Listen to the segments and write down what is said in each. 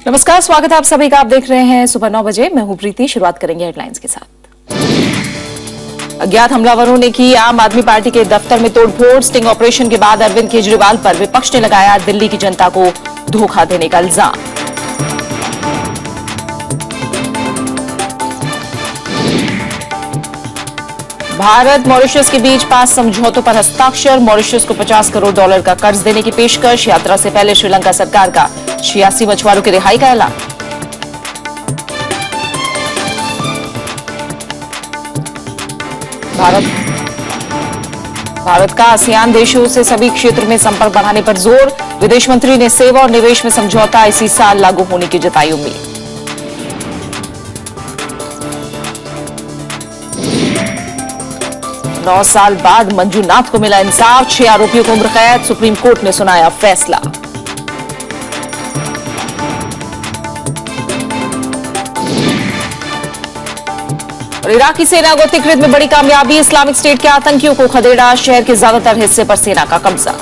नमस्कार, स्वागत है आप सभी का। आप देख रहे हैं सुबह 9 बजे। मैं हूं प्रीति। शुरुआत करेंगे हेडलाइंस के साथ। अज्ञात हमलावरों ने की आम आदमी पार्टी के दफ्तर में तोड़फोड़। स्टिंग ऑपरेशन के बाद अरविंद केजरीवाल पर विपक्ष ने लगाया दिल्ली की जनता को धोखा देने का इल्जाम। भारत मॉरिशस के बीच 5 समझौतों पर हस्ताक्षर। मॉरिशस को $50 करोड़ का कर्ज देने की पेशकश। यात्रा से पहले श्रीलंका सरकार का 86 मछुआरों की रिहाई का ऐलान। भारत का आसियान देशों से सभी क्षेत्र में संपर्क बढ़ाने पर जोर। विदेश मंत्री ने सेवा और निवेश में समझौता इसी साल लागू होने की जताई उम्मीद। नौ साल बाद मंजूनाथ को मिला इंसाफ। 6 आरोपियों को उम्र कैद। सुप्रीम कोर्ट ने सुनाया फैसला। और इराकी सेना को तिकरित में बड़ी कामयाबी। इस्लामिक स्टेट के आतंकियों को खदेड़ा। शहर के ज्यादातर हिस्से पर सेना का कब्जा।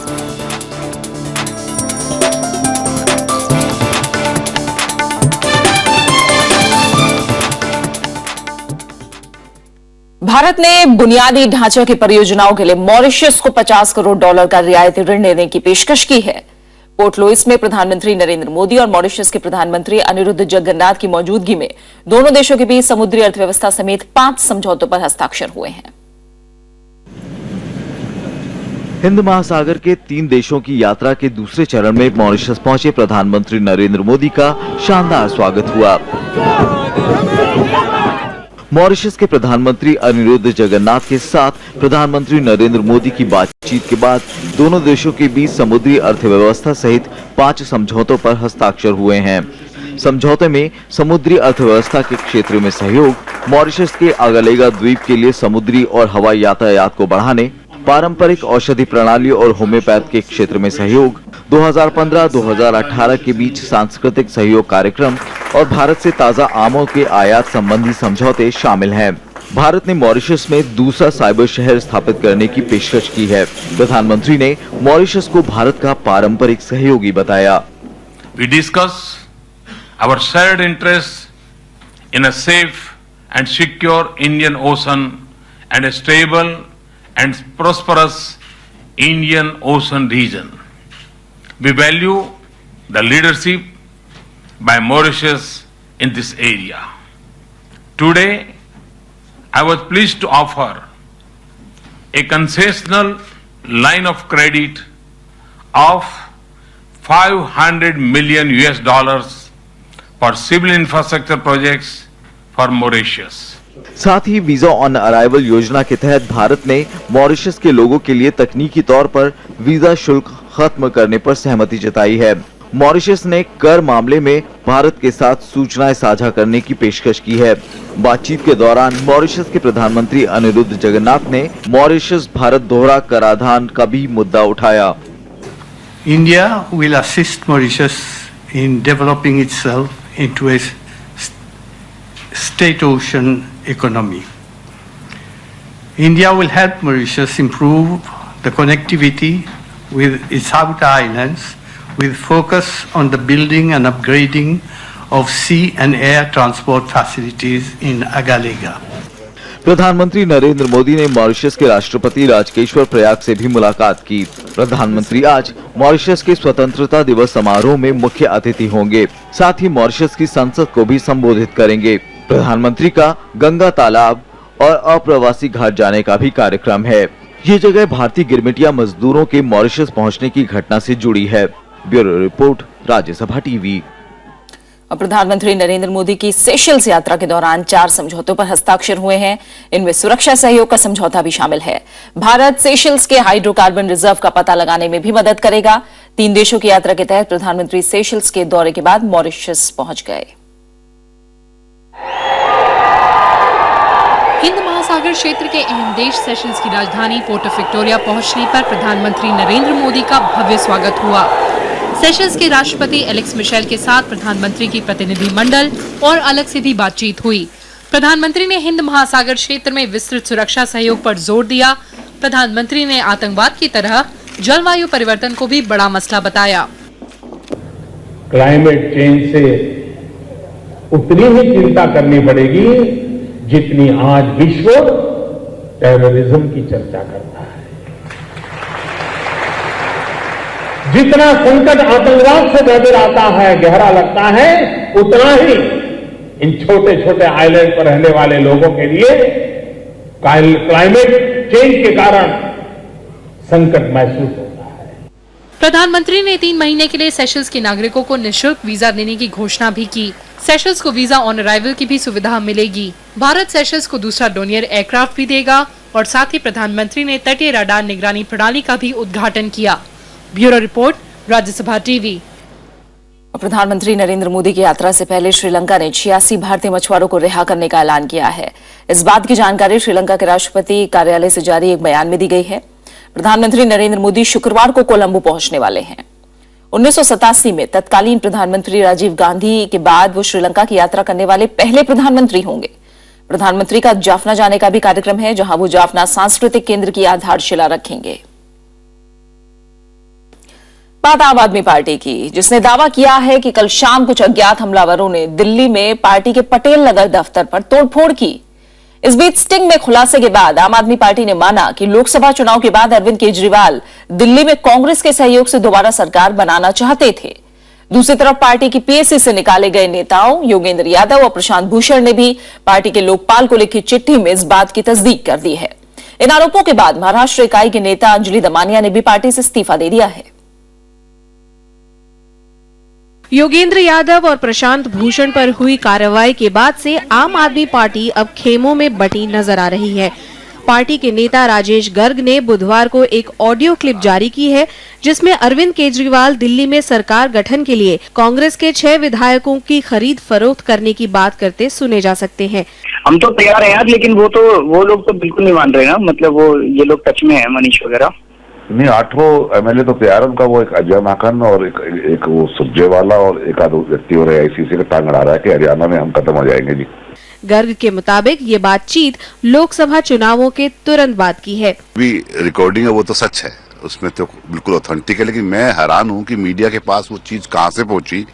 भारत ने बुनियादी ढांचे की परियोजनाओं के लिए मॉरिशस को $50 करोड़ का रियायती ऋण देने की पेशकश की है। पोर्ट लुइस में प्रधानमंत्री नरेंद्र मोदी और मॉरिशस के प्रधानमंत्री अनिरुद्ध जगन्नाथ की मौजूदगी में दोनों देशों के बीच समुद्री अर्थव्यवस्था समेत 5 समझौतों पर हस्ताक्षर हुए हैं। हिंद महासागर के 3 देशों की यात्रा के दूसरे चरण में मॉरिशस पहुंचे प्रधानमंत्री नरेंद्र मोदी का शानदार स्वागत हुआ। मॉरिशस के प्रधानमंत्री अनिरुद्ध जगन्नाथ के साथ प्रधानमंत्री नरेंद्र मोदी की बातचीत के बाद दोनों देशों के बीच समुद्री अर्थव्यवस्था सहित 5 समझौतों पर हस्ताक्षर हुए हैं। समझौते में समुद्री अर्थव्यवस्था के क्षेत्र में सहयोग, मॉरिशस के अगलेगा द्वीप के लिए समुद्री और हवाई यातायात को बढ़ाने, पारंपरिक औषधि प्रणाली और होम्योपैथ के क्षेत्र में सहयोग, 2015-2018 के बीच सांस्कृतिक सहयोग कार्यक्रम और भारत से ताजा आमों के आयात संबंधी समझौते शामिल हैं। भारत ने मॉरिशस में दूसरा साइबर शहर स्थापित करने की पेशकश की है। प्रधानमंत्री ने मॉरिशस को भारत का पारंपरिक सहयोगी बताया। We discuss our shared interest in a safe and secure Indian Ocean and a stable and prosperous Indian Ocean region. We value the leadership by Mauritius in this area. Today, I was pleased to offer a concessional line of credit of $500 million for civil infrastructure projects for Mauritius. साथ ही visa on arrival योजना के तहत भारत ने Mauritius के लोगों के लिए तकनीकी तौर पर वीजा शुल्क खत्म करने पर सहमति जताई है। मॉरिशस ने कर मामले में भारत के साथ सूचनाएं साझा करने की पेशकश की है। बातचीत के दौरान मॉरिशस के प्रधानमंत्री अनिरुद्ध जगन्नाथ ने मॉरिशस भारत दोहरा कराधान का भी मुद्दा उठाया। India will assist Mauritius in developing itself into a state ocean economy. India will help Mauritius improve the connectivity with its outer islands with focus on the building and upgrading of sea and air transport facilities in Agalega. प्रधानमंत्री नरेंद्र मोदी ने Mauritius के राष्ट्रपति राजकेश्वर प्रयाग से भी मुलाकात की। प्रधानमंत्री आज मॉरिशस के स्वतंत्रता दिवस समारोह में मुख्य अतिथि होंगे। साथ ही मॉरिशस की संसद को भी संबोधित करेंगे। प्रधानमंत्री का गंगा तालाब और अप्रवासी घाट जाने का भी कार्यक्रम है। ये जगह भारतीय गिरमिटिया मजदूरों के मॉरिशस पहुंचने की घटना से जुड़ी है। Bureau report, Rajya Sabha TV. प्रधानमंत्री नरेंद्र मोदी की सेशल्स यात्रा के दौरान 4 समझौतों पर हस्ताक्षर हुए हैं। इनमें सुरक्षा सहयोग का समझौता भी शामिल है। भारत सेशल्स के हाइड्रोकार्बन रिजर्व का पता लगाने में भी मदद करेगा। 3 देशों की यात्रा के तहत प्रधानमंत्री सेशल्स के दौरे के बाद मॉरिशस पहुंच गए। हिंद महासागर क्षेत्र के अहम देश सेशल्स की राजधानी पोर्ट ऑफ विक्टोरिया पहुंचने पर प्रधानमंत्री नरेंद्र मोदी का भव्य स्वागत हुआ। सेशल्स के राष्ट्रपति एलेक्स मिशेल के साथ प्रधानमंत्री की प्रतिनिधि मंडल और अलग से भी बातचीत हुई। प्रधानमंत्री ने हिंद महासागर क्षेत्र में विस्तृत सुरक्षा सहयोग पर जोर दिया। प्रधानमंत्री ने आतंकवाद की तरह जलवायु परिवर्तन को भी बड़ा मसला बताया। क्लाइमेट चेंज से उतनी ही चिंता करनी पड़ेगी जितनी आज विश्व टेररिज्म की चर्चा करता है। जितना संकट आतंकवाद से नजर आता है, गहरा लगता है, उतना ही इन छोटे छोटे आइलैंड पर रहने वाले लोगों के लिए क्लाइमेट चेंज के कारण संकट महसूस होता है। प्रधानमंत्री ने 3 महीने के लिए सेशल्स के नागरिकों को निःशुल्क वीजा देने की घोषणा भी की। सेशल्स को वीजा ऑन अराइवल की भी सुविधा मिलेगी। भारत सेशल्स को दूसरा डोनियर एयरक्राफ्ट भी देगा और साथ ही प्रधानमंत्री ने तटीय रडार निगरानी प्रणाली का भी उद्घाटन किया। Bureau report, Rajya Sabha TV. प्रधानमंत्री नरेंद्र मोदी की यात्रा से पहले श्रीलंका ने 86 भारतीय मछुआरों को रिहा करने का ऐलान किया है। इस बात की जानकारी श्रीलंका के राष्ट्रपति कार्यालय से जारी एक बयान में दी गई है। प्रधानमंत्री नरेंद्र मोदी शुक्रवार को कोलंबो पहुंचने वाले हैं। 1987 में तत्कालीन प्रधानमंत्री राजीव गांधी के बाद वो श्रीलंका की यात्रा करने वाले पहले प्रधानमंत्री होंगे। प्रधानमंत्री का जाफना जाने का भी कार्यक्रम है, जहां वो जाफना सांस्कृतिक केंद्र की आधारशिला रखेंगे। बात आम आदमी पार्टी की, जिसने दावा किया है कि कल शाम कुछ अज्ञात हमलावरों ने दिल्ली में पार्टी के पटेल नगर दफ्तर पर तोड़फोड़ की। इस बीच स्टिंग में खुलासे के बाद आम आदमी पार्टी ने माना कि लोकसभा चुनाव के बाद अरविंद केजरीवाल दिल्ली में कांग्रेस के सहयोग से दोबारा सरकार बनाना चाहते थे। दूसरी तरफ पार्टी की पीएसी से निकाले गए नेताओं योगेंद्र यादव और प्रशांत भूषण ने भी पार्टी के लोकपाल को लिखी चिट्ठी में इस बात की तस्दीक कर दी है। इन आरोपों के बाद महाराष्ट्र इकाई के नेता अंजलि दमानिया ने भी पार्टी से इस्तीफा दे दिया है। योगेंद्र यादव और प्रशांत भूषण पर हुई कार्रवाई के बाद से आम आदमी पार्टी अब खेमों में बटी नजर आ रही है। पार्टी के नेता राजेश गर्ग ने बुधवार को एक ऑडियो क्लिप जारी की है, जिसमें अरविंद केजरीवाल दिल्ली में सरकार गठन के लिए कांग्रेस के 6 विधायकों की खरीद फरोख्त करने की बात करते सुने जा सकते हैं। हम तो तैयार हैं यार, लेकिन वो लोग तो बिल्कुल नहीं मान रहे ना। मतलब वो ये लोग टच में है, मनीष वगैरह नहीं। 8 एमएलए तो तैयार है। उनका वो एक अजय माकन और एक वो सुरजेवाला और एक आध व्यक्ति और आईसीसी का टांग अड़ा रहा है कि हरियाणा में हम खत्म हो जाएंगे जी। गर्ग के मुताबिक ये बातचीत लोकसभा चुनावों के तुरंत बाद की है। भी रिकॉर्डिंग है वो तो सच है, उसमें तो बिल्कुल ऑथेंटिक है, लेकिन मैं हैरान हूं कि मीडिया के पास वो चीज कहां से पहुंची,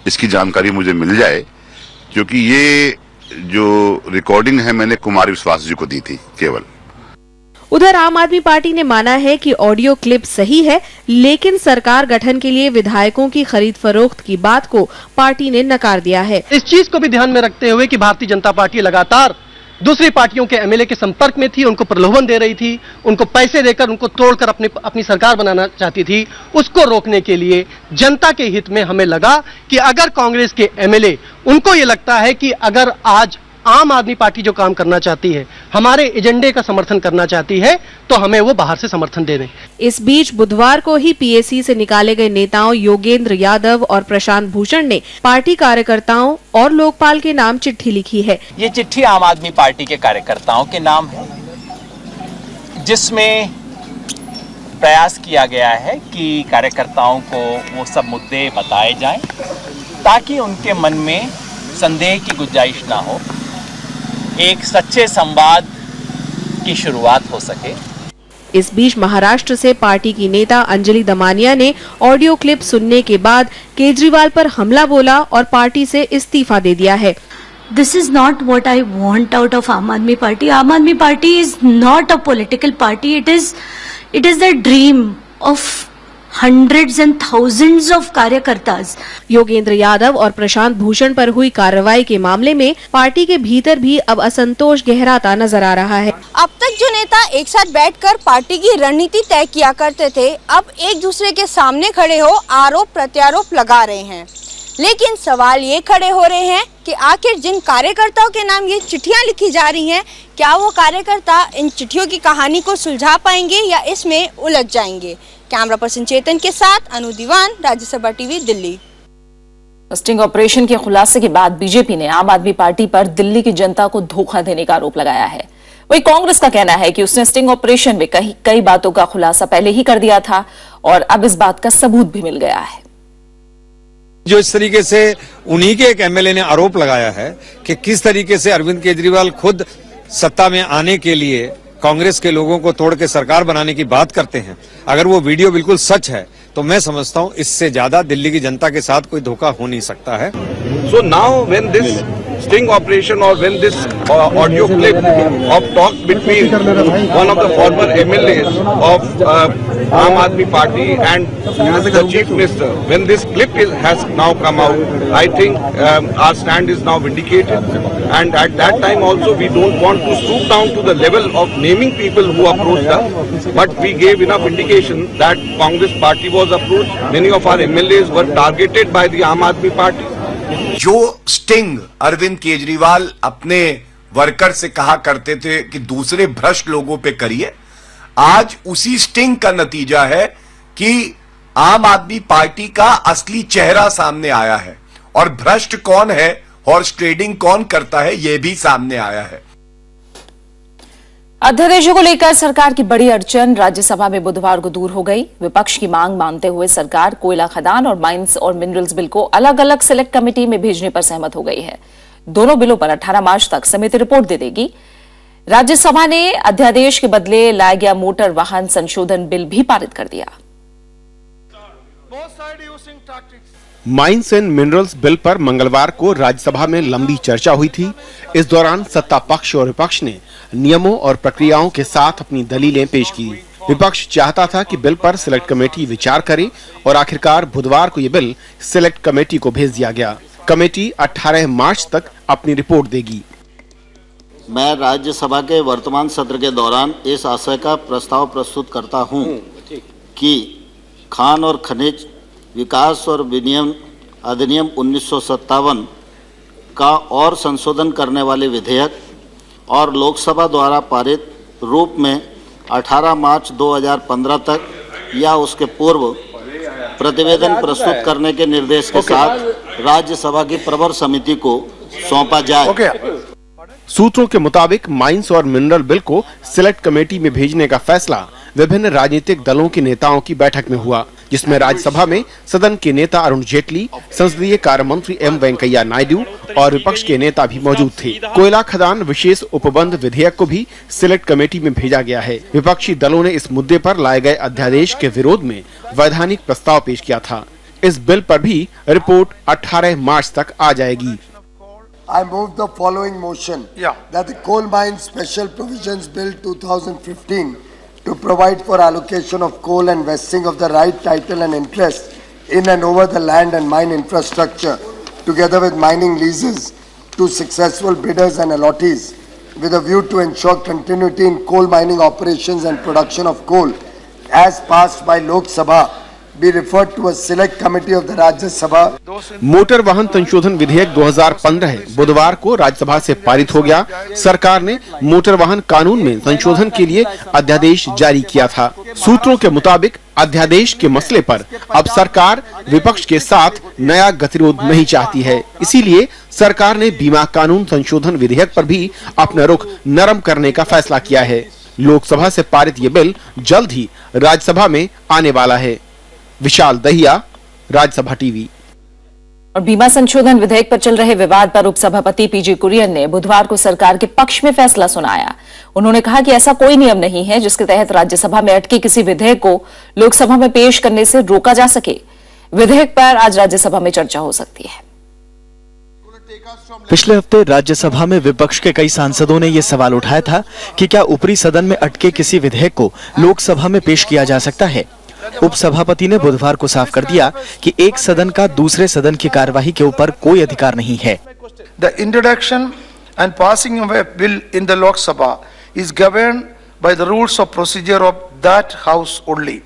इसकी जानकारी मुझे मिल जाए, क्योंकि ये जो रिकॉर्डिंग है मैंने कुमार विश्वास जी को दी थी केवल। उधर आम आदमी पार्टी ने माना है कि ऑडियो क्लिप सही है, लेकिन सरकार गठन के लिए विधायकों की खरीद फरोख्त की बात को पार्टी ने नकार दिया है। इस चीज को भी ध्यान में रखते हुए कि भारतीय जनता पार्टी लगातार दूसरी पार्टियों के एमएलए के संपर्क में थी, उनको प्रलोभन दे रही थी, उनको पैसे देकर उनको तोड़कर अपनी सरकार बनाना चाहती थी, उसको रोकने के लिए जनता के हित में हमें लगा कि अगर कांग्रेस के एमएलए उनको ये लगता है कि अगर आज आम आदमी पार्टी जो काम करना चाहती है, हमारे एजेंडे का समर्थन करना चाहती है, तो हमें वो बाहर से समर्थन दे दें। इस बीच बुधवार को ही पीएसी से निकाले गए नेताओं योगेंद्र यादव और प्रशांत भूषण ने पार्टी कार्यकर्ताओं और लोकपाल के नाम चिट्ठी लिखी है। ये चिट्ठी आम आदमी पार्टी के कार्यकर्ताओं के नाम है, जिसमें प्रयास किया गया है कि कार्यकर्ताओं को वो सब मुद्दे बताए जाएं, ताकि उनके मन में संदेह की गुंजाइश ना हो, एक सच्चे संवाद की शुरुआत हो सके। इस बीच महाराष्ट्र से पार्टी की नेता अंजलि दमानिया ने ऑडियो क्लिप सुनने के बाद केजरीवाल पर हमला बोला और पार्टी से इस्तीफा दे दिया है। This is not what I want out of Aam Aadmi Party. Aam Aadmi Party is not a political party. It is the dream of hundreds and thousands of कार्यकर्तास। Yogendra Yadav और प्रशांत भूषण पर हुई कार्रवाई के मामले में पार्टी के भीतर भी अब असंतोष गहराता नजर आ रहा है। अब तक जो नेता एक साथ बैठकर पार्टी की रणनीति तय किया करते थे, अब एक दूसरे के सामने खड़े हो आरोप प्रत्यारोप लगा रहे हैं। लेकिन सवाल ये खड़े हो रहे हैं कि आखिर जिन कार्यकर्ताओं के नाम ये चिट्ठियां लिखी जा रही हैं, क्या वो कार्यकर्ता इन चिट्ठियों की कहानी को सुलझा पाएंगे या इसमें उलझ जाएंगे? कैमरा पर्सन चेतन के साथ Anu Diwan, Rajya Sabha TV, Delhi. Sting operation के खुलासे के बाद बीजेपी ने आम आदमी पार्टी पर दिल्ली की जनता को धोखा देने का आरोप लगाया है। वहीं कांग्रेस का कहना है कि उसने स्टिंग ऑपरेशन में कई बातों का खुलासा पहले ही कर दिया था और अब इस बात का सबूत भी मिल गया है। जो इस तरीके से उन्हीं के एक एमएलए ने आरोप लगाया है कि किस तरीके से अरविंद केजरीवाल खुद सत्ता में आने के लिए कांग्रेस के लोगों को तोड़ के सरकार बनाने की बात करते हैं, अगर वो वीडियो बिल्कुल सच है तो मैं समझता हूं इससे ज्यादा दिल्ली की जनता के साथ कोई धोखा हो नहीं सकता है। So now when this sting operation or when this audio clip of talk between one of the former MLAs of Aam Aadmi Party and the Chief Minister, when this clip has now come out, I think our stand is now vindicated, and at that time also we don't want to stoop down to the level of naming people who approached us, but we gave enough indication that Congress Party was approached. Many of our MLAs were targeted by the Aam Aadmi Party. जो sting Arvind Kejriwal अपने worker से कहा करते थे कि दूसरे भ्रष्ट लोगों पे करिए, आज उसी स्टिंग का नतीजा है कि आम आदमी पार्टी का असली चेहरा सामने आया है और भ्रष्ट कौन है, हॉर्स ट्रेडिंग कौन करता है, यह भी सामने आया है। अध्यादेशों को लेकर सरकार की बड़ी अड़चन राज्यसभा में बुधवार को दूर हो गई। विपक्ष की मांग मानते हुए सरकार कोयला खदान और माइंस और मिनरल्स बिल को अलग अलग सिलेक्ट कमेटी में भेजने पर सहमत हो गई है। दोनों बिलों पर 18 मार्च तक समिति रिपोर्ट दे देगी। राज्यसभा ने अध्यादेश के बदले लाया गया मोटर वाहन संशोधन बिल भी पारित कर दिया। माइंस एंड मिनरल्स बिल पर मंगलवार को राज्यसभा में लंबी चर्चा हुई थी। इस दौरान सत्ता पक्ष और विपक्ष ने नियमों और प्रक्रियाओं के साथ अपनी दलीलें पेश की। विपक्ष चाहता था कि बिल पर सिलेक्ट कमेटी विचार करे और आखिरकार बुधवार को यह बिल सिलेक्ट कमेटी को भेज दिया गया। कमेटी 18 मार्च तक अपनी रिपोर्ट देगी। मैं राज्यसभा के वर्तमान सत्र के दौरान इस आशय का प्रस्ताव प्रस्तुत करता हूं कि खान और खनिज विकास और विनियम अधिनियम 1957 का और संशोधन करने वाले विधेयक और लोकसभा द्वारा पारित रूप में 18 मार्च 2015 तक या उसके पूर्व प्रतिवेदन प्रस्तुत करने के निर्देश के साथ राज्यसभा की प्रवर समिति को सौंपा जाए। सूत्रों के मुताबिक माइंस और मिनरल बिल को सिलेक्ट कमेटी में भेजने का फैसला विभिन्न राजनीतिक दलों के नेताओं की बैठक में हुआ, जिसमें राज्यसभा में सदन के नेता अरुण जेटली, संसदीय कार्य मंत्री एम वेंकैया नायडू और विपक्ष के नेता भी मौजूद थे। कोयला खदान विशेष उपबंध विधेयक को भी सिलेक्ट कमेटी में भेजा गया है। विपक्षी दलों ने इस मुद्दे पर लाए गए अध्यादेश के विरोध में वैधानिक प्रस्ताव पेश किया था। इस बिल पर भी रिपोर्ट 18 मार्च तक आ जाएगी। I move the following motion that the Coal Mines Special Provisions Bill 2015 to provide for allocation of coal and vesting of the right, title and interest in and over the land and mine infrastructure together with mining leases to successful bidders and allottees with a view to ensure continuity in coal mining operations and production of coal as passed by Lok Sabha be referred to a select committee of the Rajya Sabha। Motor वाहन संशोधन विधेयक 2015 बुधवार को राज्यसभा से पारित हो गया। सरकार ने मोटर वाहन कानून में संशोधन के लिए अध्यादेश जारी किया था। सूत्रों के मुताबिक अध्यादेश के मसले पर अब सरकार विपक्ष के साथ नया गतिरोध नहीं चाहती है, इसीलिए सरकार ने बीमा कानून संशोधन विधेयक पर भी अपना रुख नरम करने का फैसला किया है। लोकसभा से पारित ये बिल जल्द ही राज्यसभा में आने वाला है। विशाल दहिया, राज्यसभा टीवी। और बीमा संशोधन विधेयक पर चल रहे विवाद पर उपसभापति पीजे कुरियन ने बुधवार को सरकार के पक्ष में फैसला सुनाया। उन्होंने कहा कि ऐसा कोई नियम नहीं है जिसके तहत राज्यसभा में अटके किसी विधेयक को लोकसभा में पेश करने से रोका जा सके। विधेयक पर आज राज्यसभा में चर्चा हो सकती है। पिछले हफ्ते राज्यसभा में विपक्ष के कई सांसदों ने यह सवाल उठाया था कि क्या ऊपरी सदन में अटके किसी विधेयक को लोकसभा में पेश किया जा सकता है। उपसभापति ने बुधवार को साफ कर दिया कि एक सदन का दूसरे सदन की कार्यवाही के ऊपर कोई अधिकार नहीं है। The introduction and passing of a bill in the Lok Sabha is governed by the rules of procedure of that house only.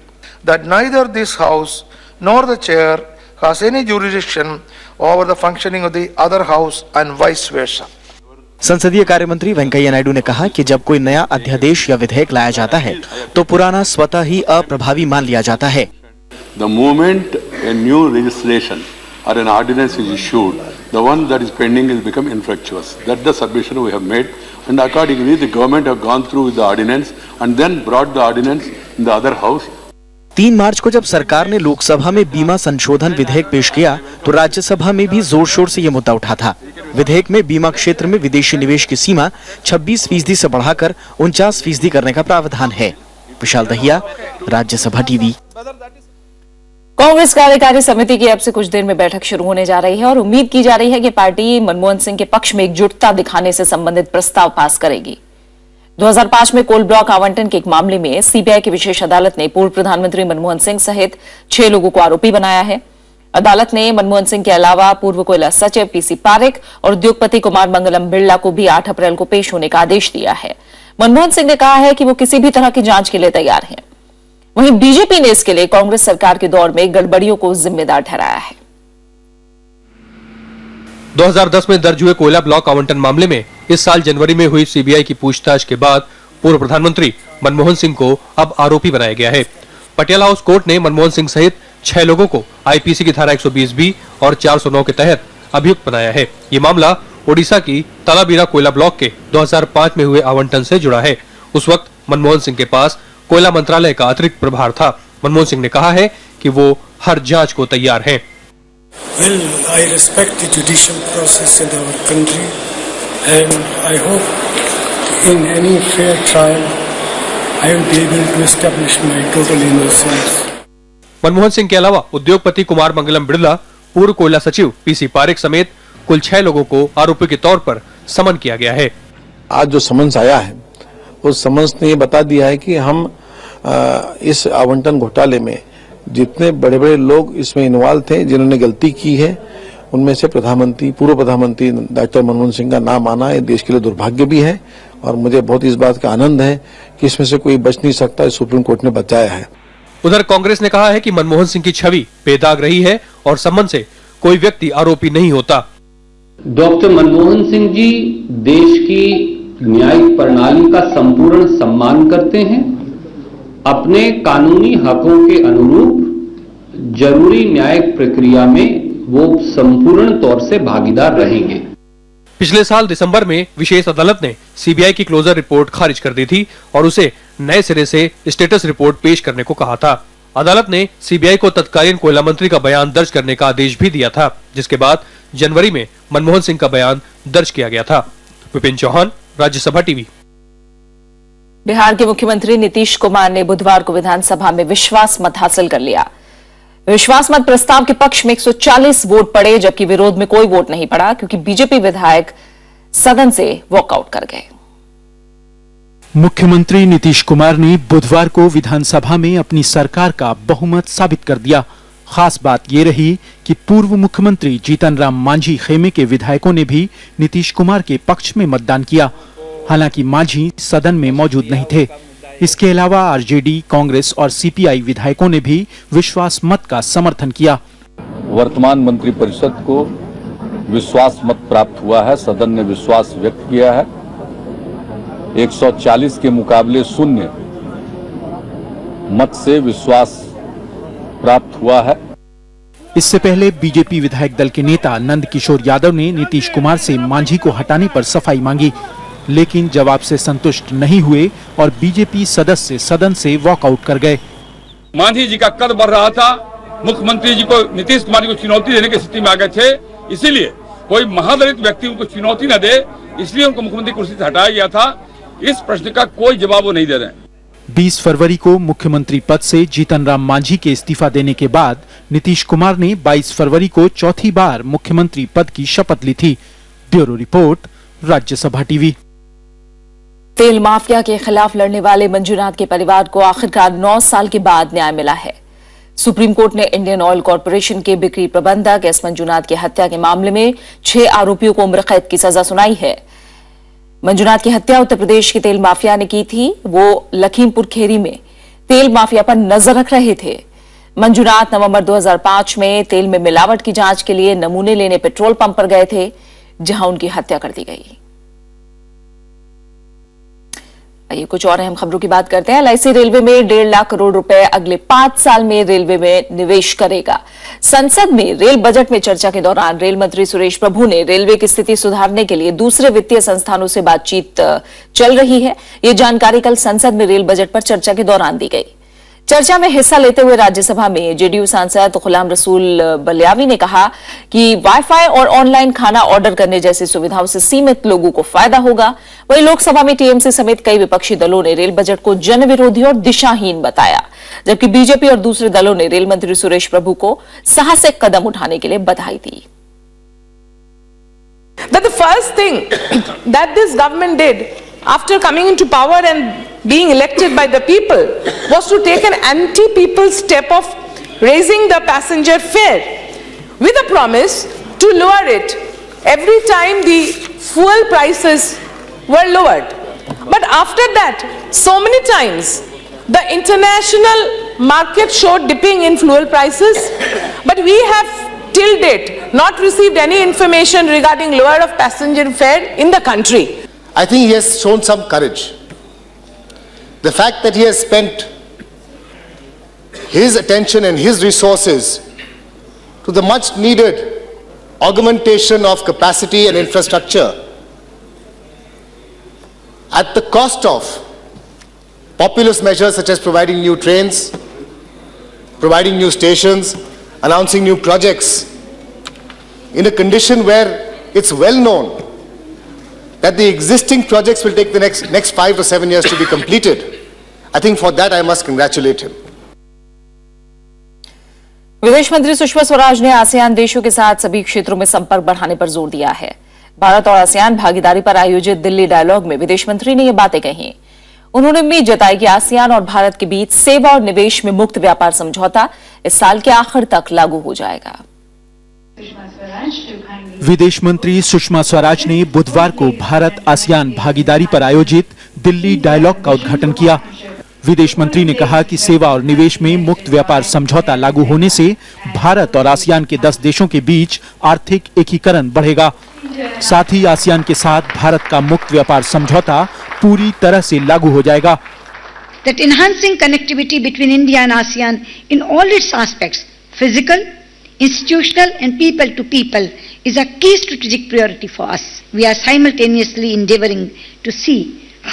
That neither this house nor the chair has any jurisdiction over the functioning of the other house and vice versa. संसदीय कार्य मंत्री वेंकैया नायडू ने कहा कि जब कोई नया अध्यादेश या विधेयक लाया जाता है तो पुराना स्वतः ही अप्रभावी मान लिया जाता है। The moment a new legislation or an ordinance is issued, the one that is pending will become infructuous. That's the submission we have made, and accordingly the government have gone through with the ordinance and then brought the ordinance in the other house. 3 मार्च को जब सरकार ने लोकसभा में बीमा संशोधन विधेयक पेश किया तो राज्यसभा में भी जोर शोर से ये मुद्दा उठा था। विधेयक में बीमा क्षेत्र में विदेशी निवेश की सीमा 26% से बढ़ाकर 49% करने का प्रावधान है। विशाल दहिया, राज्यसभा टीवी। कांग्रेस कार्यकारी समिति की अब से कुछ देर में बैठक शुरू होने जा रही है और उम्मीद की जा रही है कि पार्टी मनमोहन सिंह के पक्ष में एकजुटता दिखाने से संबंधित प्रस्ताव पास करेगी। 2005 में कोल ब्लॉक आवंटन के एक मामले में सीबीआई की विशेष अदालत ने पूर्व प्रधानमंत्री मनमोहन सिंह सहित 6 लोगों को आरोपी बनाया है। अदालत ने मनमोहन सिंह के अलावा पूर्व कोयला सचिव पीसी पारेख और उद्योगपति कुमार मंगलम बिरला को भी 8 अप्रैल को पेश होने का आदेश दिया है। मनमोहन सिंह ने कहा है कि वो किसी भी तरह की जांच के लिए तैयार हैं। वहीं बीजेपी ने इसके लिए कांग्रेस सरकार के दौर में गड़बड़ियों को जिम्मेदार ठहराया है। 2010 में दर्ज हुए कोयला ब्लॉक आवंटन मामले में इस साल जनवरी में हुई सीबीआई की पूछताछ के बाद पूर्व प्रधानमंत्री मनमोहन सिंह को अब आरोपी बनाया गया है। पटियाला हाउस कोर्ट ने मनमोहन सिंह सहित 6 लोगों को आईपीसी की धारा 120B और 409 के तहत अभियुक्त बनाया है। ये मामला ओडिशा की तालाबीरा कोयला ब्लॉक के 2005 में हुए आवंटन से जुड़ा है। उस वक्त मनमोहन सिंह के पास कोयला मंत्रालय का अतिरिक्त प्रभार था। मनमोहन सिंह ने कहा है कि वो हर जांच को तैयार हैं। Well, I respect the judicial process in our country and I hope in any fair trial I will be able to establish my total innocence. Manmohan Singh के अलावा उद्योगपति कुमार मंगलम बिरला, पूर्व कोयला सचिव पीसी पारेख समेत कुल 6 लोगों को आरोपी के तौर पर समन किया गया है। आज जो समन्स आया है उस समन्स ने ये बता दिया है कि हम इस आवंटन घोटाले में जितने बड़े बड़े लोग इसमें इन्वॉल्व थे, जिन्होंने गलती की है, उनमें से पूर्व प्रधानमंत्री डॉक्टर मनमोहन सिंह का नाम आना ये देश के लिए दुर्भाग्य भी है और मुझे बहुत इस बात का आनंद है कि इसमें से कोई बच नहीं सकता। सुप्रीम कोर्ट ने बचाया है। उधर कांग्रेस ने कहा है कि मनमोहन सिंह की छवि बेदाग रही है और संबंध से कोई व्यक्ति आरोपी नहीं होता। डॉक्टर मनमोहन सिंह जी देश की न्यायिक प्रणाली का संपूर्ण सम्मान करते हैं। अपने कानूनी हकों के अनुरूप जरूरी न्यायिक प्रक्रिया में वो संपूर्ण तौर से भागीदार रहेंगे। पिछले साल दिसंबर में विशेष अदालत ने सीबीआई की क्लोजर रिपोर्ट खारिज कर दी थी और उसे नए सिरे से स्टेटस रिपोर्ट पेश करने को कहा था। अदालत ने सीबीआई को तत्कालीन कोयला मंत्री का बयान दर्ज करने का आदेश भी दिया था, जिसके बाद जनवरी में मनमोहन सिंह का बयान दर्ज किया गया था। विपिन चौहान, राज्यसभा टीवी। बिहार के मुख्यमंत्री नीतीश कुमार ने बुधवार को विधानसभा में विश्वास मत हासिल कर लिया। विश्वास मत प्रस्ताव के पक्ष में 140 वोट पड़े, जबकि विरोध में कोई वोट नहीं पड़ा क्योंकि बीजेपी विधायक सदन से वॉकआउट कर गए। मुख्यमंत्री नीतीश कुमार ने बुधवार को विधानसभा में अपनी सरकार का बहुमत साबित कर दिया। खास बात ये रही कि पूर्व मुख्यमंत्री जीतन राम मांझी खेमे के विधायकों ने भी नीतीश कुमार के पक्ष में मतदान किया। हालांकि मांझी सदन में मौजूद नहीं थे। इसके अलावा आरजेडी, कांग्रेस और सीपीआई विधायकों ने भी विश्वास मत का समर्थन किया। वर्तमान मंत्रिपरिषद को विश्वास मत प्राप्त हुआ है। सदन ने विश्वास व्यक्त किया है। 140 के मुकाबले 0 मत से विश्वास प्राप्त हुआ है। इससे पहले बीजेपी विधायक दल के नेता नंद किशोर यादव ने नीतीश कुमार से मांझी को हटाने पर सफाई मांगी, लेकिन जवाब से संतुष्ट नहीं हुए और बीजेपी सदस्य सदन से वॉकआउट कर गए। मांझी जी का कद बढ़ रहा था। मुख्यमंत्री जी को, नीतीश कुमार जी को चुनौती देने की स्थिति में आ गए थे। इसीलिए कोई महादलित व्यक्ति उनको चुनौती न दे, इसलिए उनको मुख्यमंत्री कुर्सी से हटाया गया था। इस प्रश्न का कोई जवाब वो नहीं दे रहे। 20 फरवरी को मुख्यमंत्री पद से जीतन राम मांझी के इस्तीफा देने के बाद नीतीश कुमार ने 22 फरवरी को चौथी बार मुख्यमंत्री पद की शपथ ली थी। Bureau report, Rajya Sabha TV. तेल माफिया के खिलाफ लड़ने वाले मंजूनाथ के परिवार को आखिरकार 9 साल के बाद न्याय मिला है। सुप्रीम कोर्ट ने इंडियन ऑयल कॉरपोरेशन के बिक्री प्रबंधक एस मंजूनाथ की हत्या के मामले में 6 आरोपियों को उम्र कैद की सजा सुनाई है। मंजूनाथ की हत्या उत्तर प्रदेश के तेल माफिया ने की थी। वो लखीमपुर खेरी में तेल माफिया पर नजर रख रहे थे। मंजूनाथ नवंबर 2005 में तेल में मिलावट की जांच के लिए नमूने लेने पेट्रोल पंप पर गए थे, जहां उनकी हत्या कर दी गई। आइए कुछ और अहम खबरों की बात करते हैं। एलआईसी रेलवे में 1.5 लाख करोड़ रुपए अगले 5 साल में रेलवे में निवेश करेगा। संसद में रेल बजट में चर्चा के दौरान रेल मंत्री सुरेश प्रभु ने रेलवे की स्थिति सुधारने के लिए दूसरे वित्तीय संस्थानों से बातचीत चल रही है। ये जानकारी कल संसद में रेल बजट पर चर्चा के दौरान दी गई। चर्चा में हिस्सा लेते हुए राज्यसभा में जेडीयू सांसद गुलाम रसूल बलियावी ने कहा कि वाईफाई और ऑनलाइन खाना ऑर्डर करने जैसी सुविधाओं से सीमित लोगों को फायदा होगा। वहीं लोकसभा में टीएमसी समेत कई विपक्षी दलों ने रेल बजट को जनविरोधी और दिशाहीन बताया, जबकि बीजेपी और दूसरे दलों ने रेल मंत्री सुरेश प्रभु को साहसिक कदम उठाने के लिए बधाई दी। That the first thing that this government did after coming into power and being elected by the people was to take an anti-people step of raising the passenger fare with a promise to lower it every time the fuel prices were lowered. But after that, so many times, the international market showed dipping in fuel prices, but we have till date not received any information regarding lower of passenger fare in the country. I think he has shown some courage. The fact that he has spent his attention and his resources to the much needed augmentation of capacity and infrastructure at the cost of populist measures such as providing new trains, providing new stations, announcing new projects in a condition where it's well known that the existing projects will take the next 5 to 7 years to be completed. I think for that I must congratulate him. विदेश मंत्री सुषमा स्वराज ने ASEAN देशों के साथ सभी क्षेत्रों में संपर्क बढ़ाने पर जोर दिया है। भारत और आसियान भागीदारी पर आयोजित दिल्ली डायलॉग में विदेश मंत्री ने ये बातें कही। उन्होंने उम्मीद जताई कि आसियान और भारत के बीच सेवा और निवेश में मुक्त व्यापार समझौता इस साल के आखिर तक लागू हो जाएगा। विदेश मंत्री सुषमा स्वराज ने बुधवार को भारत आसियान भागीदारी पर आयोजित दिल्ली डायलॉग का उद्घाटन किया। विदेश मंत्री ने कहा कि सेवा और निवेश में मुक्त व्यापार समझौता लागू होने से भारत और आसियान के 10 देशों के बीच आर्थिक एकीकरण बढ़ेगा। साथ ही आसियान के साथ भारत का मुक्त व्यापार समझौता पूरी तरह से लागू हो जाएगा। That enhancing connectivity between India and ASEAN in all its aspects, physical, institutional and people to people, is a key strategic priority for us. We are simultaneously endeavoring to see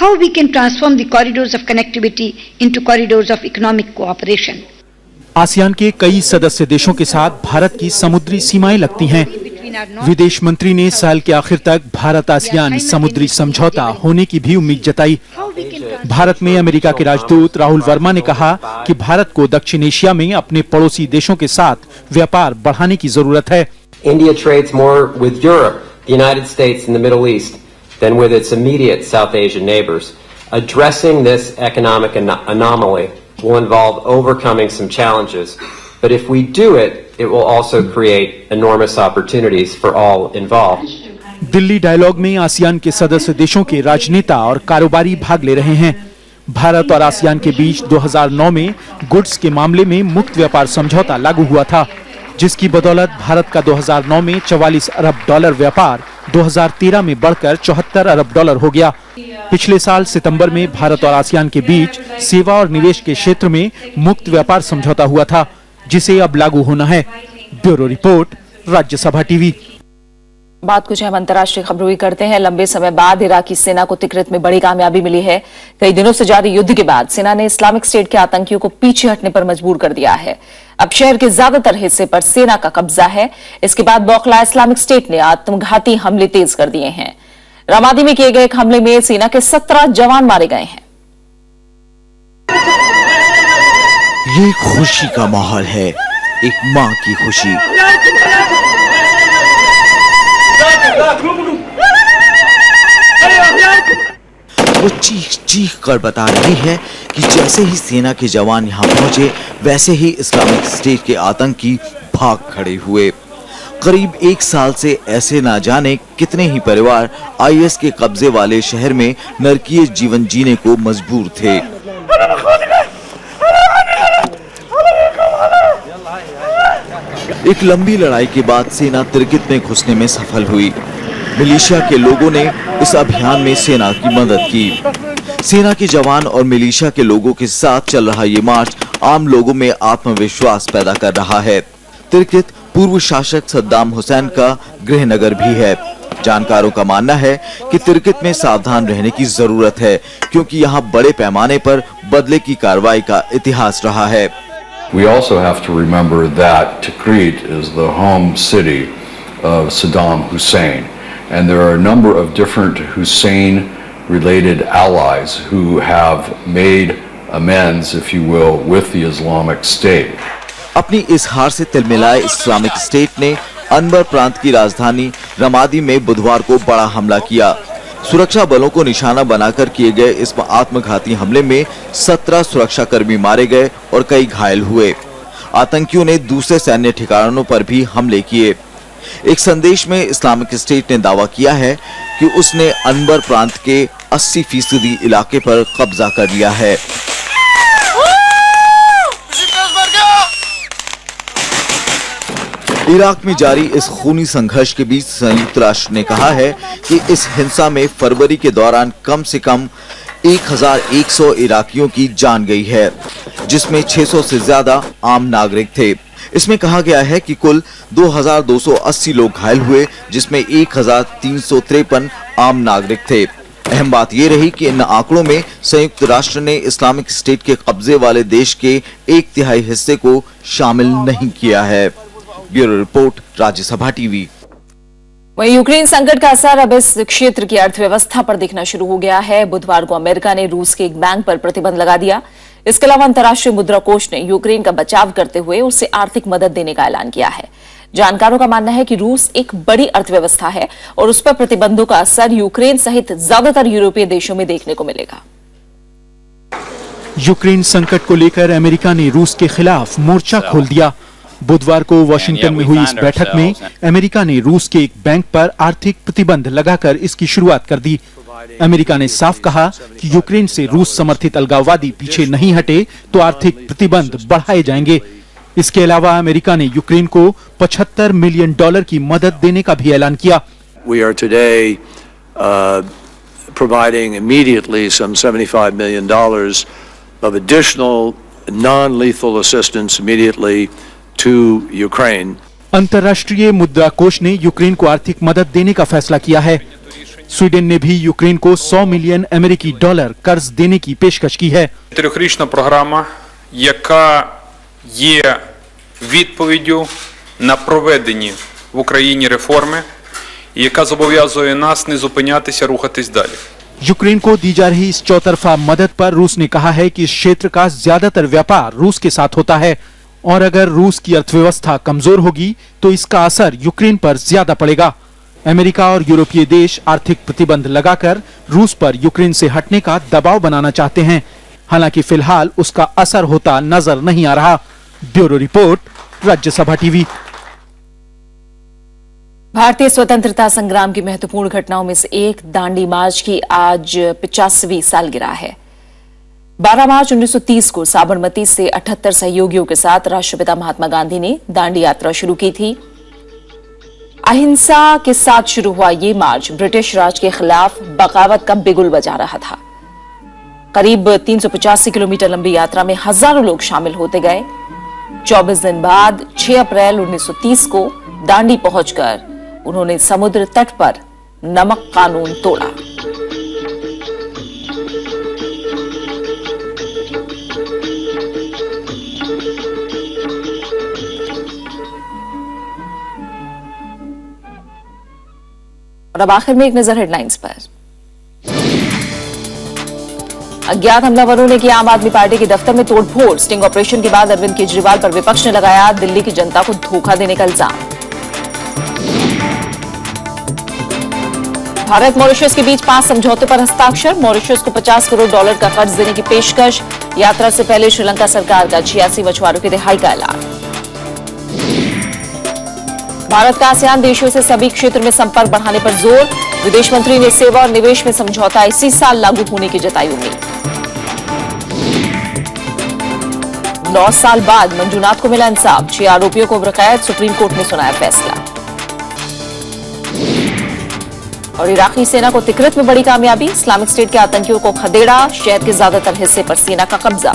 how we can transform the corridors of connectivity into corridors of economic cooperation. ASEAN के कई सदस्य देशों के साथ भारत की समुद्री सीमाएं लगती हैं। विदेश मंत्री ने साल के आखिर तक भारत आसियान समुद्री समझौता होने की भी उम्मीद जताई। भारत में अमेरिका के राजदूत राहुल वर्मा ने कहा कि भारत को दक्षिण एशिया में अपने पड़ोसी देशों के साथ व्यापार बढ़ाने की जरूरत है। India trades more with Europe, the United States and the Middle East than with its immediate South Asian neighbors. Addressing this economic anomaly will involve overcoming some challenges, but if we do it, it will also create enormous opportunities for all involved. Delhi dialogue में ASEAN के सदस्य देशों के राजनेता और कारोबारी भाग ले रहे हैं। भारत और आसियान के बीच 2009 में गुड्स के मामले में मुक्त व्यापार समझौता लागू हुआ था, जिसकी बदौलत भारत का 2009 में $44 अरब व्यापार 2013 में बढ़कर $74 अरब हो गया। पिछले साल सितंबर में भारत और आसियान के बीच सेवा और निवेश के क्षेत्र में मुक्त व्यापार समझौता हुआ था, जिसे अब लागू होना है। Bureau report, Rajya Sabha TV. बात कुछ अहम अंतर्राष्ट्रीय खबरों की करते हैं। लंबे समय बाद इराकी सेना को तिकरित में बड़ी कामयाबी मिली है। कई दिनों से जारी युद्ध के बाद सेना ने इस्लामिक स्टेट के आतंकियों को पीछे हटने पर मजबूर कर दिया है। अब शहर के ज्यादातर हिस्से पर सेना का कब्जा है। इसके बाद बौखला इस्लामिक स्टेट ने आत्मघाती हमले तेज कर दिए हैं। रामादी में किए गए एक हमले में सेना के 17 जवान मारे गए हैं। ये खुशी का माहौल है, एक मां की खुशी। वो चीख चीख कर बता रही है कि जैसे ही सेना के जवान यहाँ पहुंचे, वैसे ही इस्लामिक स्टेट के आतंकी भाग खड़े हुए। करीब 1 साल से ऐसे ना जाने कितने ही परिवार आईएस के कब्जे वाले शहर में नरकीय जीवन जीने को मजबूर थे। एक लंबी लड़ाई के बाद सेना तिरकित में घुसने में सफल हुई। मिलिशिया के लोगों ने इस अभियान में सेना की मदद की। सेना के जवान और मिलिशिया के लोगों के साथ चल रहा ये मार्च आम लोगों में आत्मविश्वास पैदा कर रहा है। तिरकित पूर्व शासक सद्दाम हुसैन का गृहनगर भी है। जानकारों का मानना है कि तिरकित में सावधान रहने की जरूरत है, क्योंकि यहाँ बड़े पैमाने पर बदले की कार्रवाई का इतिहास रहा है। We also have to remember that Tikrit is the home city of Saddam Hussein, and there are a number of different Hussein-related allies who have made amends, if you will, with the Islamic State. अपनी इस हार से तिलमिलाए Islamic state ने अनबर प्रांत की राजधानी रमादी में बुधवार को बड़ा हमला किया। सुरक्षा बलों को निशाना बनाकर किए गए इस आत्मघाती हमले में 17 सुरक्षाकर्मी मारे गए और कई घायल हुए। आतंकियों ने दूसरे सैन्य ठिकानों पर भी हमले किए। एक संदेश में इस्लामिक स्टेट ने दावा किया है कि उसने अनबर प्रांत के 80% इलाके पर कब्जा कर लिया है। इराक में जारी इस खूनी संघर्ष के बीच संयुक्त राष्ट्र ने कहा है कि इस हिंसा में फरवरी के दौरान कम से कम 1100 इराकियों की जान गई है, जिसमें 600 से ज्यादा आम नागरिक थे। इसमें कहा गया है कि कुल 2280 लोग घायल हुए, जिसमें 1353 आम नागरिक थे। अहम बात यह रही कि इन आंकड़ों में संयुक्त राष्ट्र ने इस्लामिक स्टेट के कब्जे वाले देश के 1/3 हिस्से को शामिल नहीं किया है। Bureau report, Rajya Sabha TV. वहीं यूक्रेन संकट का असर अब इस क्षेत्र की अर्थव्यवस्था पर दिखना शुरू हो गया है। बुधवार को अमेरिका ने रूस के एक बैंक पर प्रतिबंध लगा दिया। इसके अलावा अंतर्राष्ट्रीय मुद्रा कोष ने यूक्रेन का बचाव करते हुए उसे आर्थिक मदद देने का ऐलान किया है। जानकारों का मानना है कि रूस एक बड़ी अर्थव्यवस्था है और उस पर प्रतिबंधों का असर यूक्रेन सहित ज्यादातर यूरोपीय देशों में देखने को मिलेगा। यूक्रेन संकट को लेकर अमेरिका ने रूस के खिलाफ मोर्चा खोल दिया। बुधवार को वॉशिंगटन में हुई इस बैठक में अमेरिका ने रूस के एक बैंक पर आर्थिक प्रतिबंध लगाकर इसकी शुरुआत कर दी। अमेरिका ने साफ कहा कि यूक्रेन से रूस समर्थित अलगाववादी पीछे नहीं हटे तो आर्थिक प्रतिबंध बढ़ाए जाएंगे। इसके अलावा अमेरिका ने यूक्रेन को $75 मिलियन की मदद देने का भी ऐलान किया। We are today providing immediately some $75 million of additional non-lethal assistance immediately to Ukraine. अंतर्राष्ट्रीय मुद्रा कोष ने यूक्रेन को आर्थिक मदद देने का फैसला किया है। स्वीडन ने भी यूक्रेन को $100 मिलियन कर्ज देने की पेशकश की है। Трьохрічна програма, яка є відповіддю на проведені в Україні реформи, і яка зобов'язує нас не зупинятися, рухатись далі. यूक्रेन को दी जा रही इस चौतरफा मदद पर रूस ने कहा है कि इस क्षेत्र का ज्यादातर व्यापार रूस के साथ होता है और अगर रूस की अर्थव्यवस्था कमजोर होगी तो इसका असर यूक्रेन पर ज्यादा पड़ेगा। अमेरिका और यूरोपीय देश आर्थिक प्रतिबंध लगाकर रूस पर यूक्रेन से हटने का दबाव बनाना चाहते हैं। हालांकि फिलहाल उसका असर होता नजर नहीं आ रहा। Bureau report, Rajya Sabha TV. भारतीय स्वतंत्रता संग्राम की महत्वपूर्ण घटनाओं में से एक दांडी मार्च की आज 85वीं सालगिरह है। 12 मार्च 1930 को साबरमती से 78 सहयोगियों के साथ राष्ट्रपिता महात्मा गांधी ने दांडी यात्रा शुरू की थी। अहिंसा के साथ शुरू हुआ ये मार्च ब्रिटिश राज के खिलाफ बगावत का बिगुल बजा रहा था। करीब 385 किलोमीटर लंबी यात्रा में हजारों लोग शामिल होते गए। 24 दिन बाद 6 अप्रैल 1930 को दांडी पहुंचकर उन्होंने समुद्र तट पर नमक कानून तोड़ा। और अब आखिर में एक नजर हेडलाइंस पर। अज्ञात हमलावरों ने किया आम आदमी पार्टी के दफ्तर में तोड़फोड़। स्टिंग ऑपरेशन के बाद अरविंद केजरीवाल पर विपक्ष ने लगाया दिल्ली की जनता को धोखा देने का इल्जाम। भारत मॉरिशस के बीच 5 समझौतों पर हस्ताक्षर। मॉरिशस को $50 करोड़ का कर्ज देने की पेशकश। यात्रा से पहले श्रीलंका सरकार का 86 मछुआरों की रिहाई का ऐलान। भारत का आसियान देशों से सभी क्षेत्र में संपर्क बढ़ाने पर जोर। विदेश मंत्री ने सेवा और निवेश में समझौता इसी साल लागू होने की जताई उम्मीद। 9 साल बाद मंजूनाथ को मिला इंसाफ। 6 आरोपियों को बकायद सुप्रीम कोर्ट ने सुनाया फैसला। और इराकी सेना को तिकरित में बड़ी कामयाबी। इस्लामिक स्टेट के आतंकियों को खदेड़ा। शहर के ज्यादातर हिस्से पर सेना का कब्जा।